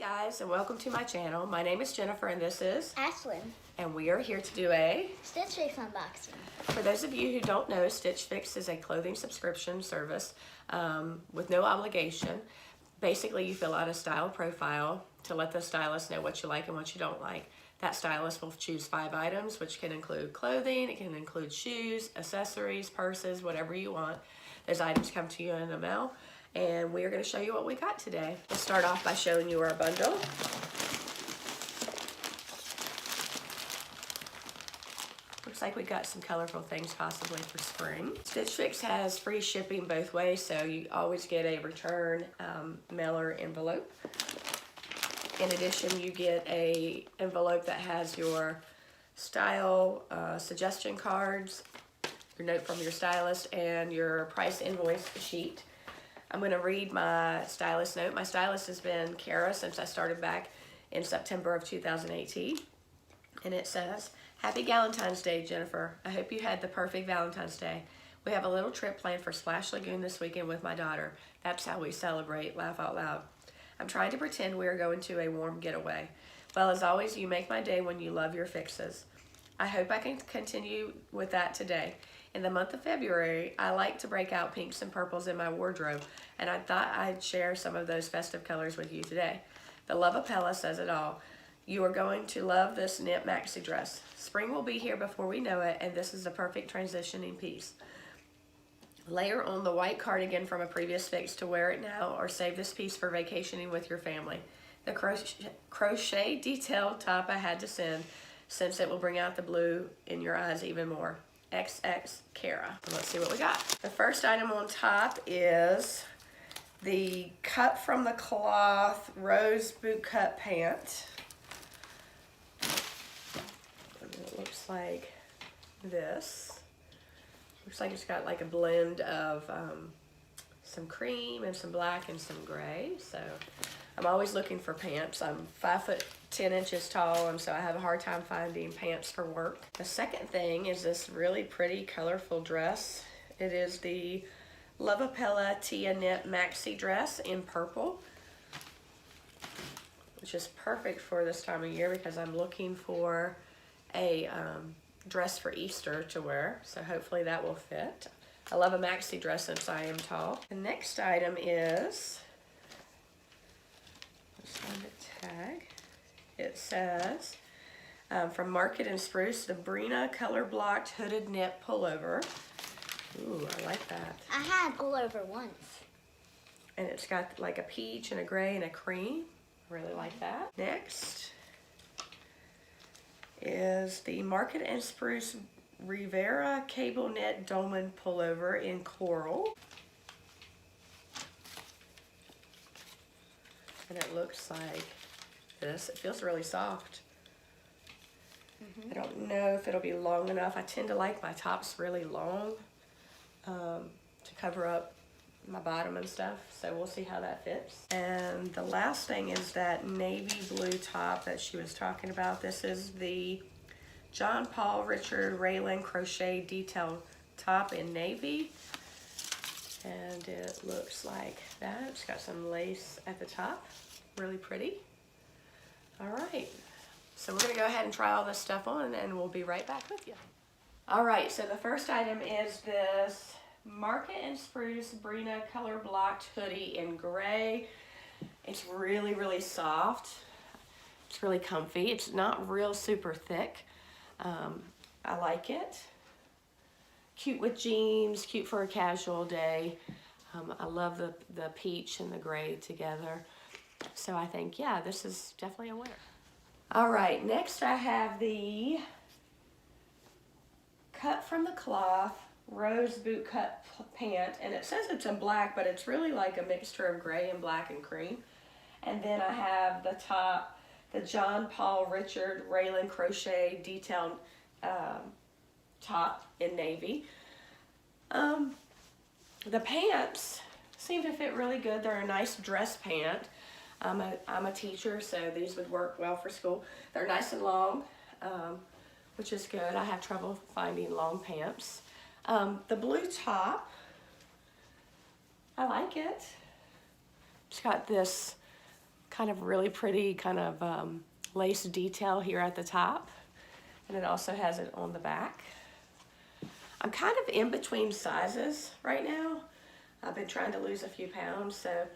guys, and welcome to my channel. My name is Jennifer and this is Ashlyn. And we are here to do a Stitch Fix unboxing. For those of you who don't know, Stitch Fix is a clothing subscription service with no obligation. Basically, you fill out a style profile to let the stylist know what you like and what you don't like. That stylist will choose 5 items, which can include clothing, it can include shoes, accessories, purses, whatever you want. Those items come to you in the mail. And we are going to show you what we got today. We'll start off by showing you our bundle. Looks like we got some colorful things possibly for spring. Stitch Fix has free shipping both ways, so you always get a return mailer envelope. In addition, you get a envelope that has your style suggestion cards, your note from your stylist, and your price invoice sheet. I'm going to read my stylist note. My stylist has been Kara since I started back in September of 2018. And it says, "Happy Valentine's Day, Jennifer. I hope you had the perfect Valentine's Day. We have a little trip planned for Splash Lagoon this weekend with my daughter. That's how we celebrate, laugh out loud. I'm trying to pretend we are going to a warm getaway. Well, as always, you make my day when you love your fixes. I hope I can continue with that today. In the month of February, I like to break out pinks and purples in my wardrobe, and I thought I'd share some of those festive colors with you today. The Loveapella says it all. You are going to love this knit maxi dress. Spring will be here before we know it, and this is the perfect transitioning piece. Layer on the white cardigan from a previous fix to wear it now, or save this piece for vacationing with your family. The crochet detailed top I had to send, since it will bring out the blue in your eyes even more. XX Kara." Let's see what we got. The first item on top is the cut from the cloth rose bootcut pant. And it looks like this. Looks like it's got like a blend of some cream and some black and some gray. So I'm always looking for pants. I'm 5'10" tall, and so I have a hard time finding pants for work. The second thing is this really pretty colorful dress. It is the Loveapella Tiah knit maxi dress in purple, which is perfect for this time of year because I'm looking for a dress for Easter to wear, so hopefully that will fit. I love a maxi dress since I am tall. The next item is, let's find the tag. It says, from Market and Spruce, the Brena Colorblocked hooded knit pullover. Ooh, I like that. I had pullover once. And it's got like a peach and a gray and a cream. I really like that. Next is the Market and Spruce Reviera cable knit Dolman pullover in coral. And it looks like this. It feels really soft. I don't know if it'll be long enough. I tend to like my tops really long to cover up my bottom and stuff, so we'll see how that fits. And the last thing is that navy blue top that she was talking about. This is the John Paul Richard Raelinn crochet detail top in navy, and it looks like that. It's got some lace at the top, really pretty. All right, so we're gonna go ahead and try all this stuff on, and we'll be right back with you. All right, so the first item is this Market and Spruce Brena Colorblocked hoodie in gray. It's really, really soft. It's really comfy. It's not real super thick. I like it. Cute with jeans, cute for a casual day. I love the peach and the gray together. So I think, yeah, this is definitely a winner. All right, next I have the cut from the cloth rose bootcut pant, and it says it's in black, but it's really like a mixture of gray and black and cream. And then I have the top, the John Paul Richard Raelinn crochet detailed top in navy. The pants seem to fit really good. They're a nice dress pant. I'm a teacher, so these would work well for school. They're nice and long, which is good. I have trouble finding long pants. The blue top, I like it. It's got this kind of really pretty kind of lace detail here at the top. And it also has it on the back. I'm kind of in between sizes right now. I've been trying to lose a few pounds, so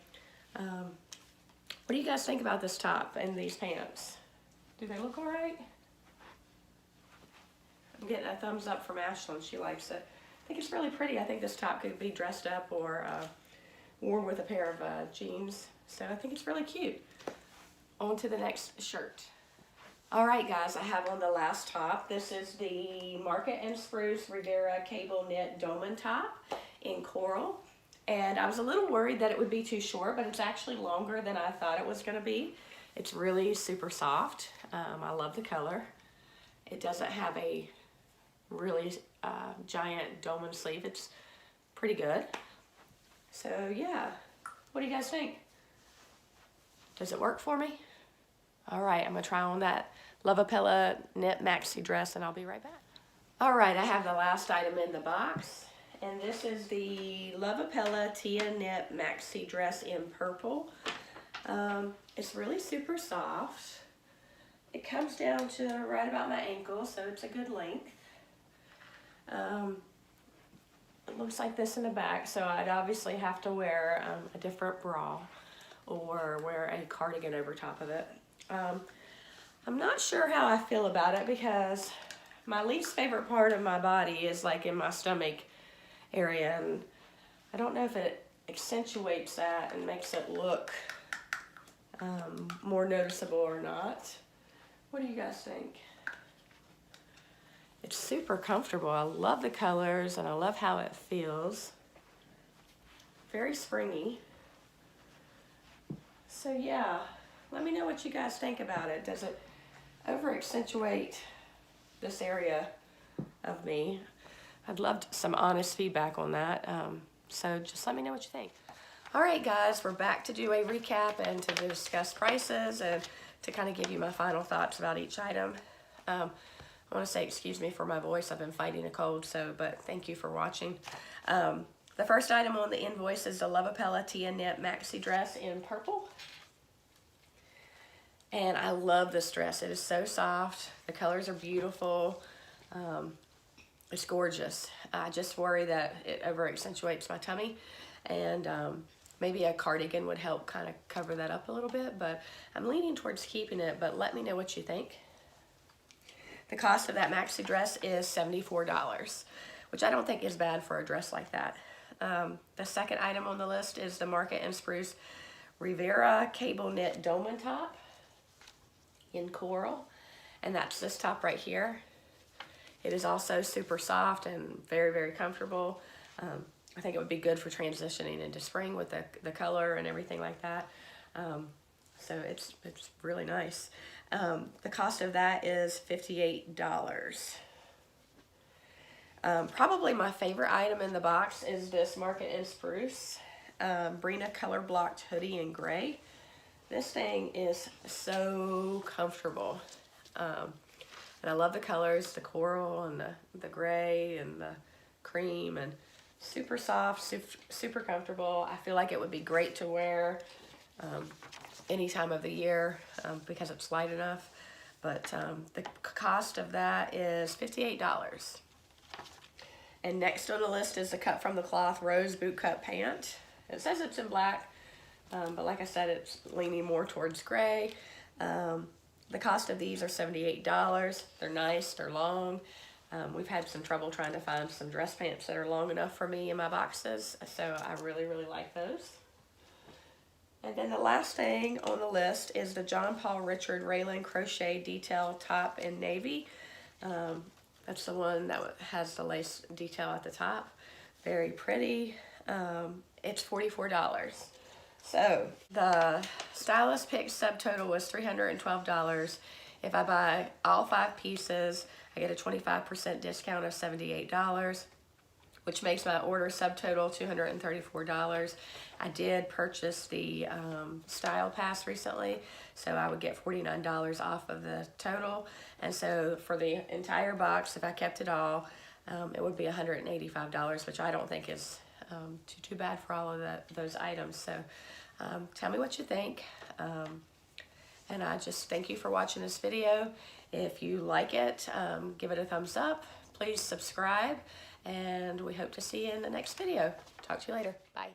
what do you guys think about this top and these pants? Do they look all right? I'm getting a thumbs up from Ashlyn. She likes it. I think it's really pretty. I think this top could be dressed up or worn with a pair of jeans. So I think it's really cute. On to the next shirt. All right, guys, I have on the last top. This is the Market & Spruce Reviera cable knit Dolman top in coral. And I was a little worried that it would be too short, but it's actually longer than I thought it was gonna be. It's really super soft. I love the color. It doesn't have a really giant Dolman sleeve. It's pretty good. So yeah, what do you guys think? Does it work for me? All right, I'm gonna try on that Loveapella knit maxi dress and I'll be right back. All right, I have the last item in the box, and this is the Loveapella Tiah knit maxi dress in purple. It's really super soft. It comes down to right about my ankle, so it's a good length. It looks like this in the back, so I'd obviously have to wear a different bra or wear a cardigan over top of it. I'm not sure how I feel about it because my least favorite part of my body is like in my stomach area, and I don't know if it accentuates that and makes it look more noticeable or not. What do you guys think? It's super comfortable. I love the colors and I love how it feels. Very springy. So yeah, let me know what you guys think about it. Does it over accentuate this area of me? I'd love some honest feedback on that. So just let me know what you think. All right, guys, we're back to do a recap and to discuss prices and to kind of give you my final thoughts about each item. I want to say excuse me for my voice. I've been fighting a cold, but thank you for watching. The first item on the invoice is the Loveapella Tiah knit maxi dress in purple. And I love this dress. It is so soft. The colors are beautiful. It's gorgeous. I just worry that it over accentuates my tummy, and maybe a cardigan would help kind of cover that up a little bit, but I'm leaning towards keeping it, but let me know what you think. The cost of that maxi dress is $74, which I don't think is bad for a dress like that. The second item on the list is the Market & Spruce Reviera cable knit Dolman top in coral, and that's this top right here. It is also super soft and very, very comfortable. I think it would be good for transitioning into spring with the color and everything like that. So it's really nice. The cost of that is $58. Probably my favorite item in the box is this Market & Spruce Brena Colorblocked hoodie in gray. This thing is so comfortable. And I love the colors, the coral and the gray and the cream, and super soft, super comfortable. I feel like it would be great to wear any time of the year because it's light enough. But the cost of that is $58. And next on the list is the Cut from the Cloth Rose Bootcut Pant. It says it's in black, but like I said, it's leaning more towards gray. The cost of these are $78. They're nice, they're long. We've had some trouble trying to find some dress pants that are long enough for me in my boxes, so I really, really like those. And then the last thing on the list is the John Paul Richard Raelinn Crochet Detail Top in Navy. That's the one that has the lace detail at the top. Very pretty. It's $44. So the stylist pick subtotal was $312. If I buy all 5 pieces, I get a 25% discount of $78, which makes my order subtotal $234. I did purchase the Style Pass recently, so I would get $49 off of the total. And so for the entire box, if I kept it all, it would be $185, which I don't think is too bad for all of those items. So tell me what you think. And I just thank you for watching this video. If you like it, give it a thumbs up. Please subscribe, and we hope to see you in the next video. Talk to you later. Bye.